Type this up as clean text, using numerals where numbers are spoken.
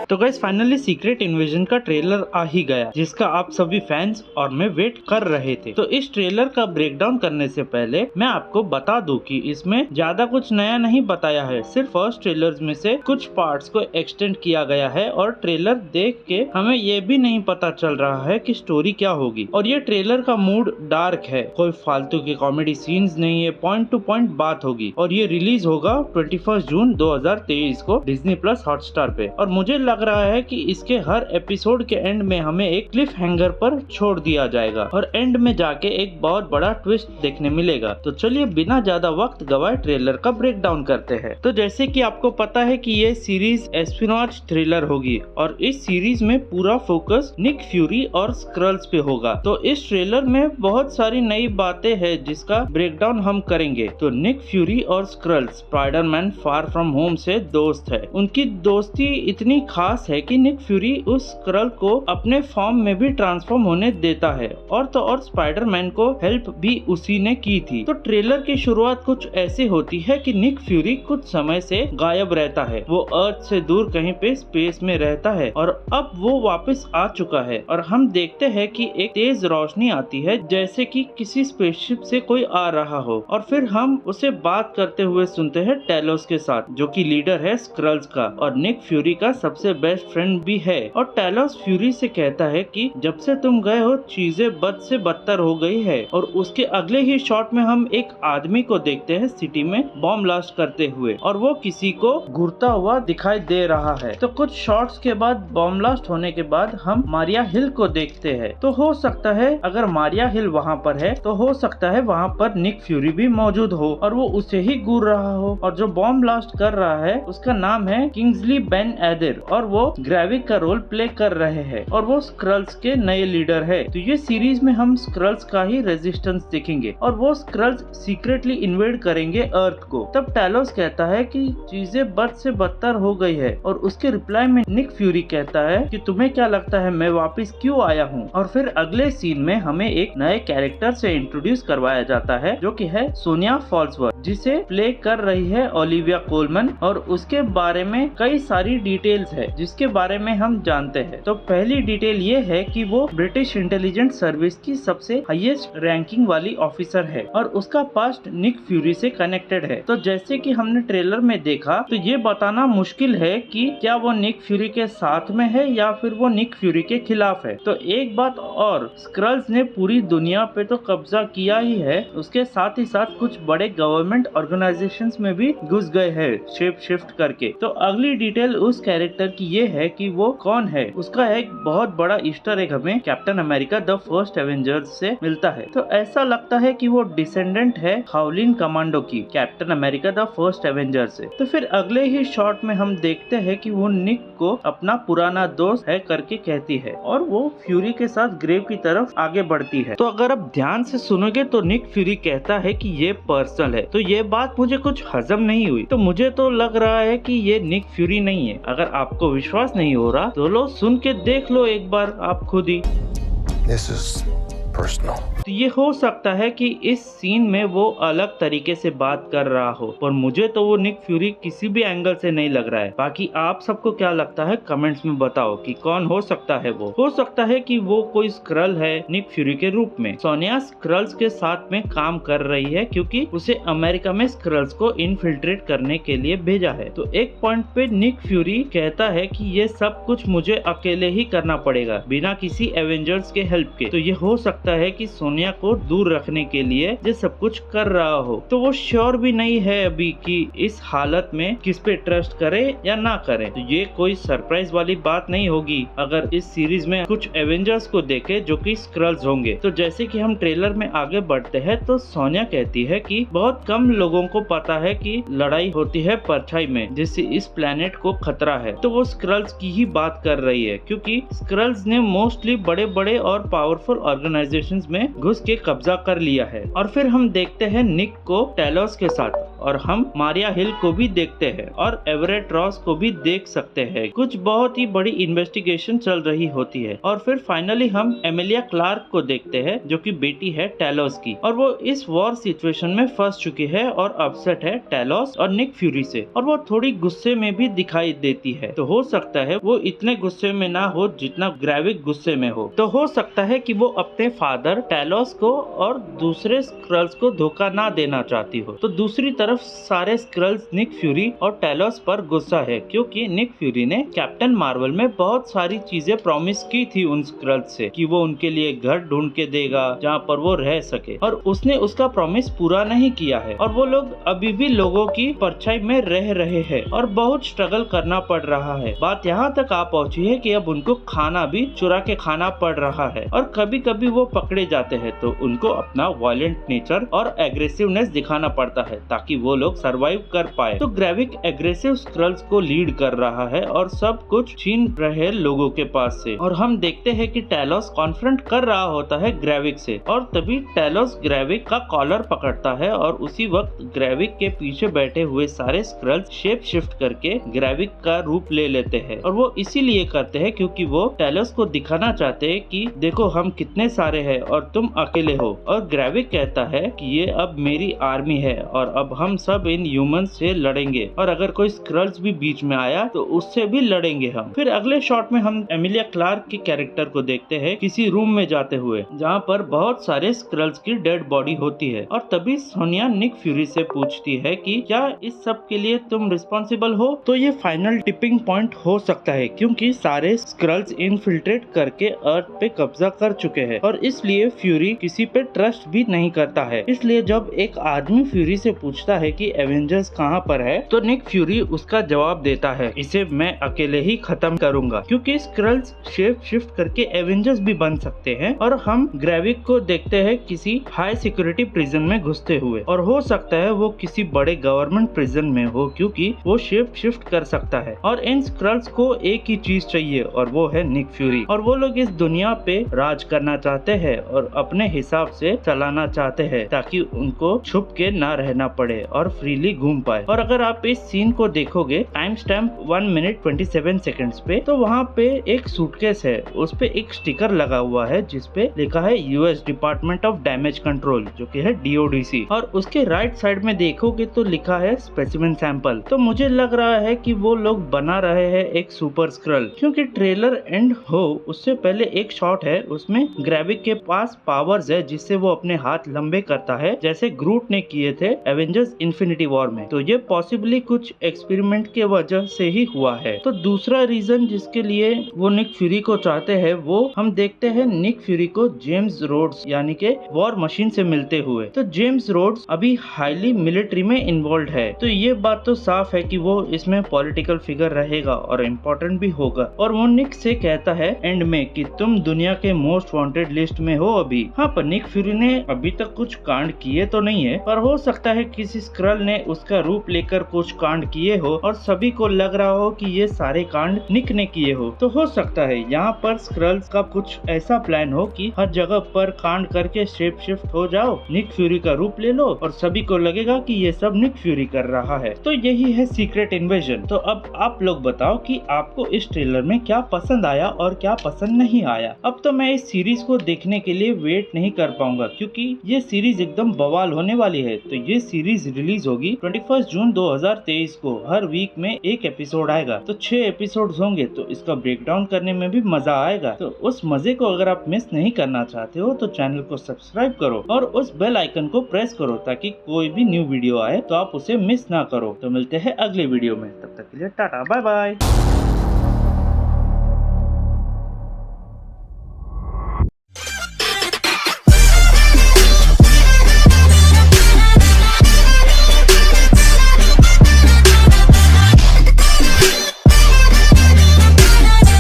तो guys finally secret invasion का trailer आ ही गया, जिसका आप सभी फैंस और मैं वेट कर रहे थे। तो इस ट्रेलर का ब्रेकडाउन करने से पहले मैं आपको बता दूं कि इसमें ज्यादा कुछ नया नहीं बताया है, सिर्फ फर्स्ट ट्रेलर में से कुछ पार्ट्स को एक्सटेंड किया गया है और ट्रेलर देख के हमें ये भी नहीं पता चल रहा है कि स्टोरी क्या होगी। और ये ट्रेलर का मूड डार्क है, कोई फालतू के कॉमेडी सीन्स नहीं है, पॉइंट टू पॉइंट बात होगी। और ये रिलीज होगा 21 जून 2023 को डिज्नी प्लस हॉटस्टार पे। और मुझे लग रहा है कि इसके हर एपिसोड के एंड में हमें एक क्लिफ हैंगर पर छोड़ दिया जाएगा और एंड में जाके एक बहुत बड़ा ट्विस्ट देखने मिलेगा। तो चलिए बिना ज्यादा वक्त गवाए ट्रेलर का ब्रेक डाउन करते हैं। तो जैसे कि आपको पता है कि ये सीरीज एस्पिनॉच थ्रिलर होगी और इस सीरीज में पूरा फोकस निक फ्यूरी और स्क्रल्स पे होगा। तो इस ट्रेलर में बहुत सारी नई बातें हैं जिसका ब्रेकडाउन हम करेंगे। तो निक फ्यूरी और squirrels Spiderman far from home से दोस्त है। उनकी दोस्ती इतनी खास है कि निक फ्यूरी उस स्क्रल को अपने फॉर्म में भी ट्रांसफॉर्म होने देता है और तो और स्पाइडरमैन को हेल्प भी उसी ने की थी। तो ट्रेलर की शुरुआत कुछ ऐसी होती है कि निक फ्यूरी कुछ समय से गायब रहता है, वो अर्थ से दूर कहीं पे स्पेस में रहता है और अब वो वापस आ चुका है। और हम देखते हैं कि एक तेज रोशनी आती है जैसे कि किसी स्पेसशिप से कोई आ रहा हो और फिर हम उसे बात करते हुए सुनते हैं टेलोस के साथ, जो कि लीडर है स्क्रल्स का और निक फ्यूरी का सबसे बेस्ट फ्रेंड भी है। और टेलोस फ्यूरी से कहता है कि जब से तुम गए हो चीजें बद से बदतर हो गई है। और उसके अगले ही शॉट में हम एक आदमी को देखते हैं सिटी में बॉम्ब ब्लास्ट करते हुए और वो किसी को घूरता हुआ दिखाई दे रहा है। तो कुछ शॉट्स के बाद बॉम्ब ब्लास्ट होने के बाद हम मारिया हिल को देखते हैं। तो हो सकता है अगर मारिया हिल वहाँ पर है तो हो सकता है वहाँ पर निक फ्यूरी भी मौजूद हो और वो उसे ही घूर रहा हो। और जो बॉम्ब ब्लास्ट कर रहा है उसका नाम है किंग्सली बेन एडर और वो ग्रेविक का रोल प्ले कर रहे हैं और वो स्क्रल्स के नए लीडर है। तो ये सीरीज में हम स्क्रल्स का ही रेजिस्टेंस देखेंगे और वो स्क्रल्स सीक्रेटली इन्वेड करेंगे अर्थ को। तब टेलोस कहता है कि चीजें बद से बदतर हो गई है और उसके रिप्लाई में निक फ्यूरी कहता है कि तुम्हें क्या लगता है मैं वापस क्यों आया हूँ। और फिर अगले सीन में हमें एक नए कैरेक्टर से इंट्रोड्यूस करवाया जाता है जो कि है सोनिया फॉल्सवर्थ, जिसे प्ले कर रही है ओलिविया कोलमन। और उसके बारे में कई सारी डिटेल्स है जिसके बारे में हम जानते हैं। तो पहली डिटेल ये है कि वो ब्रिटिश इंटेलिजेंस सर्विस की सबसे हाईएस्ट रैंकिंग वाली ऑफिसर है और उसका पास्ट निक फ्यूरी से कनेक्टेड है। तो जैसे कि हमने ट्रेलर में देखा तो ये बताना मुश्किल है कि क्या वो निक फ्यूरी के साथ में है या फिर वो निक फ्यूरी के खिलाफ है। तो एक बात और, स्क्रल्स ने पूरी दुनिया पे तो कब्जा किया ही है, उसके साथ ही साथ कुछ बड़े गवर्नमेंट ऑर्गेनाइजेशंस में भी घुस गए हैं शेप शिफ्ट करके। तो अगली डिटेल उस कैरेक्टर की ये है कि वो कौन है। उसका एक बहुत बड़ा ईस्टर एग हमें captain America the first Avengers से मिलता है। तो ऐसा लगता है कि वो डिसेंडेंट है हाउलिन कमांडो की, captain America the first Avenger से। तो फिर अगले ही शॉट में हम देखते हैं कि वो निक को अपना पुराना दोस्त है करके कहती है और वो फ्यूरी के साथ ग्रेव की तरफ आगे बढ़ती है। तो अगर आप ध्यान से सुनोगे तो निक फ्यूरी कहता है कि ये पर्सनल है। तो ये बात मुझे कुछ हजम नहीं हुई। तो मुझे तो लग रहा है कि ये निक फ्यूरी नहीं है। अगर आपको विश्वास नहीं हो रहा तो लो सुन के देख लो एक बार आप खुद ही। This is personal. तो ये हो सकता है कि इस सीन में वो अलग तरीके से बात कर रहा हो, पर मुझे तो वो निक फ्यूरी किसी भी एंगल से नहीं लग रहा है। बाकी आप सबको क्या लगता है कमेंट्स में बताओ कि कौन हो सकता है वो। हो सकता है कि वो कोई स्क्रल है निक फ्यूरी के रूप में। सोनिया स्क्रल्स के साथ में काम कर रही है क्योंकि उसे अमेरिका में स्क्रल्स को इनफिल्ट्रेट करने के लिए भेजा है। तो एक पॉइंट पे निक फ्यूरी कहता है कि ये सब कुछ मुझे अकेले ही करना पड़ेगा बिना किसी एवेंजर्स के हेल्प के। तो ये हो सकता है कि सोनिया को दूर रखने के लिए ये सब कुछ कर रहा हो। तो वो श्योर भी नहीं है अभी कि इस हालत में किस पे ट्रस्ट करे या ना करे। तो ये कोई सरप्राइज वाली बात नहीं होगी अगर इस सीरीज में कुछ एवेंजर्स को देखे जो कि स्क्रल्स होंगे। तो जैसे कि हम ट्रेलर में आगे बढ़ते हैं तो सोनिया कहती है कि बहुत कम लोगों को पता है कि लड़ाई होती है परछाई में, जिससे इस प्लेनेट को खतरा है। तो वो स्क्रल्स की ही बात कर रही है क्योंकि स्क्रल्स ने मोस्टली बड़े बड़े और पावरफुल ऑर्गेनाइजेशंस में घुस के कब्जा कर लिया है। और फिर हम देखते हैं निक को टेलोस के साथ और हम मारिया हिल को भी देखते हैं और एवरेट रॉस को भी देख सकते हैं। कुछ बहुत ही बड़ी इन्वेस्टिगेशन चल रही होती है और फिर फाइनली हम एमिलिया क्लार्क को देखते हैं जो कि बेटी है टेलोस की, और वो इस वॉर सिचुएशन में फंस चुकी है और अपसेट है टेलोस और निक फ्यूरी से, और वो थोड़ी गुस्से में भी दिखाई देती है। तो हो सकता है वो इतने गुस्से में ना हो जितना ग्रेविक गुस्से में हो। तो हो सकता है कि वो अपने फादर टेलोस को और दूसरे स्क्रल्स को धोखा ना देना चाहती हो। तो दूसरी तरफ सारे स्क्रल्स निक फ्यूरी और टेलोस पर गुस्सा है क्योंकि निक फ्यूरी ने कैप्टन मार्वल में बहुत सारी चीजें प्रॉमिस की थी उन स्क्रल्स से कि वो उनके लिए घर ढूंढ के देगा जहाँ पर वो रह सके, और उसने उसका प्रॉमिस पूरा नहीं किया है और वो लोग अभी भी लोगों की परछाई में रह रहे हैं और बहुत स्ट्रगल करना पड़ रहा है। बात यहाँ तक आ पहुँची है कि अब उनको खाना भी चुरा के खाना पड़ रहा है और कभी कभी वो पकड़े जाते हैं तो उनको अपना वायलेंट नेचर और एग्रेसिवनेस दिखाना पड़ता है ताकि वो लोग सरवाइव कर पाए। तो ग्रेविक एग्रेसिव स्क्रल्स को लीड कर रहा है और सब कुछ छीन रहे लोगों के पास से, और हम देखते हैं कि टेलोस कॉन्फ्रंट कर रहा होता है ग्रेविक से, और तभी टेलोस ग्रेविक का कॉलर पकड़ता है और उसी वक्त ग्रेविक के पीछे बैठे हुए सारे स्क्रल्स शेप शिफ्ट करके ग्रेविक का रूप ले लेते हैं, और वो इसीलिए करते हैं क्योंकि वो टेलोस को दिखाना चाहते हैं कि देखो हम कितने सारे हैं और तुम अकेले हो। और ग्रेविक कहता है कि ये अब मेरी आर्मी है और अब हम सब इन ह्यूमंस से लड़ेंगे, और अगर कोई स्क्रल्स भी बीच में आया तो उससे भी लड़ेंगे हम। फिर अगले शॉट में हम एमिलिया क्लार्क के कैरेक्टर को देखते हैं किसी रूम में जाते हुए जहाँ पर बहुत सारे स्क्रल्स की डेड बॉडी होती है, और तभी सोनिया निक फ्यूरी से पूछती है कि क्या इस सब के लिए तुम रिस्पॉन्सिबल हो। तो ये फाइनल टिपिंग पॉइंट हो सकता है क्योंकि सारे स्क्रल्स इनफिल्ट्रेट करके अर्थ पे कब्जा कर चुके हैं और इसलिए फ्यूरी किसी पे ट्रस्ट भी नहीं करता है। इसलिए जब एक आदमी फ्यूरी से पूछता है कि एवेंजर्स कहाँ पर है तो निक फ्यूरी उसका जवाब देता है इसे मैं अकेले ही खत्म करूंगा, क्योंकि स्क्रल्स शेप शिफ्ट करके एवेंजर्स भी बन सकते हैं। और हम ग्रेविक को देखते हैं किसी हाई सिक्योरिटी प्रिजन में घुसते हुए, और हो सकता है वो किसी बड़े गवर्नमेंट प्रिजन में हो क्योंकि वो शेप शिफ्ट कर सकता है। और इन स्क्रल्स को एक ही चीज चाहिए और वो है निक फ्यूरी, और वो लोग इस दुनिया पे राज करना चाहते हैं और अपने हिसाब से चलाना चाहते हैं ताकि उनको छुप के ना रहना पड़े और फ्रीली घूम पाए। और अगर आप इस सीन को देखोगे टाइम स्टैम्प 1 मिनट 27 सेकंड्स पे, तो वहाँ पे एक सूटकेस है, उस पे एक स्टिकर लगा हुआ है जिसपे लिखा है US department of damage control जो कि है DODC, और उसके राइट साइड में देखोगे तो लिखा है स्पेसिमेन सैंपल। तो मुझे लग रहा है कि वो लोग बना रहे हैं एक सुपर स्क्रल, क्योंकि ट्रेलर एंड हो उससे पहले एक शॉट है उसमें ग्रेविक के पास पावर्स है जिससे वो अपने हाथ लंबे करता है जैसे ग्रूट ने किए थे एवेंजर्स इन्फिनिटी वॉर में। तो ये पॉसिबली कुछ एक्सपेरिमेंट के वजह से ही हुआ है। तो दूसरा रीजन जिसके लिए वो निक फ्यूरी को चाहते हैं वो हम देखते हैं निक फ्यूरी को जेम्स रोड्स यानी के वॉर मशीन से मिलते हुए। तो जेम्स रोड्स अभी हाईली मिलिट्री में इन्वॉल्व है, तो ये बात तो साफ है कि वो इसमें पॉलिटिकल फिगर रहेगा और इम्पोर्टेंट भी होगा। और वो निक से कहता है एंड में कि तुम दुनिया के मोस्ट वांटेड लिस्ट में हो अभी। हाँ, पर निक फ्यूरी ने अभी तक कुछ कांड किए तो नहीं है, पर हो सकता है किसी स्क्रल ने उसका रूप लेकर कुछ कांड किए हो और सभी को लग रहा हो कि ये सारे कांड निक ने किए हो। तो हो सकता है यहाँ पर स्क्रल्स का कुछ ऐसा प्लान हो कि हर जगह पर कांड करके शेप शिफ्ट हो जाओ, निक फ्यूरी का रूप ले लो और सभी को लगेगा कि ये सब निक फ्यूरी कर रहा है। तो यही है सीक्रेट इन्वेजन। तो अब आप लोग बताओ कि आपको इस ट्रेलर में क्या पसंद आया और क्या पसंद नहीं आया। अब तो मैं इस सीरीज को देखने के लिए वेट नहीं कर पाऊंगा क्योंकि ये सीरीज एकदम बवाल होने वाली है। तो ये सीरीज रिलीज होगी 21 जून 2023 को। हर वीक में एक एपिसोड आएगा, तो 6 एपिसोड्स होंगे, तो इसका ब्रेकडाउन करने में भी मजा आएगा। तो उस मजे को अगर आप मिस नहीं करना चाहते हो तो चैनल को सब्सक्राइब करो और उस बेल आइकन को प्रेस करो ताकि कोई भी न्यू वीडियो आए तो आप उसे मिस ना करो। तो मिलते हैं अगले वीडियो में, तब तक के लिए टाटा बाय बाय।